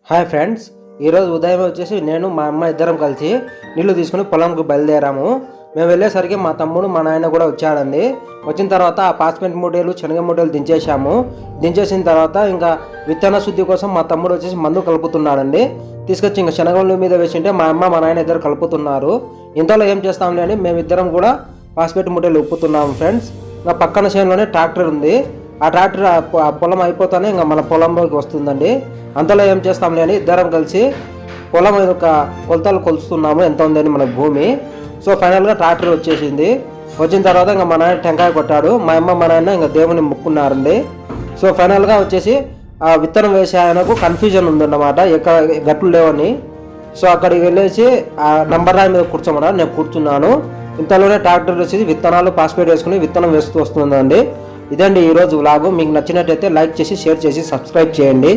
Hi friends, ఈరోజు ఉదయం వచ్చేసి నేను మా అమ్మ ఇద్దరం కలిసి నీళ్లు తీసుకుని పొలంకి బయలుదేరాము. మేము వెళ్ళేసరికి మా తమ్ముడు మా నాయన కూడా వచ్చాడండి. వచ్చిన తర్వాత ఆ పాస్మెంట్ మూటలు శనగ మూటలు దించేసాము. దించేసిన తర్వాత ఇంకా విత్తన శుద్ధి కోసం మా తమ్ముడు వచ్చేసి మందు కలుపుతున్నాడండి. తీసుకొచ్చి ఇంకా శనగల మీద వేసింటే మా అమ్మ మా నాయన ఇద్దరు కలుపుతున్నారు. ఇంతలో ఏం చేస్తాంలే అని మేమిద్దరం కూడా పాస్పెట్ మూటలు ఉప్పుతున్నాము ఫ్రెండ్స్. ఇంకా పక్కన చేనులోనే ట్రాక్టర్ ఉంది. ఆ ట్రాక్టర్ ఆ పొలం అయిపోతానే ఇంకా మన పొలంలోకి వస్తుందండి. అంతలో ఏం చేస్తాంలే అని ఇద్దరం కలిసి పొలం యొక్క కొలతలు కొలుస్తున్నాము, ఎంత ఉందని మన భూమి. సో ఫైనల్గా ట్రాక్టర్ వచ్చేసింది. వచ్చిన తర్వాత ఇంకా మా నాయన టెంకాయ కొట్టాడు. మా అమ్మ మా నాయన ఇంకా దేవుని ముక్కున్నారండి. సో ఫైనల్గా వచ్చేసి ఆ విత్తనం వేసే ఆయనకు కన్ఫ్యూజన్ ఉందన్నమాట, ఎక్కడ గట్లు లేవని. సో అక్కడికి వెళ్ళేసి ఆ నంబర్ రాయి మీద కూర్చోమన్నారు. నేను కూర్చున్నాను. ఇంతలోనే ట్రాక్టర్ వచ్చేసి విత్తనాలు పాస్పేట్ వేసుకుని విత్తనం వేస్తూ వస్తుందండి. ఇదండి ఈరోజు వ్లాగు. మీకు నచ్చినట్టయితే లైక్ చేసి షేర్ చేసి సబ్స్క్రైబ్ చేయండి.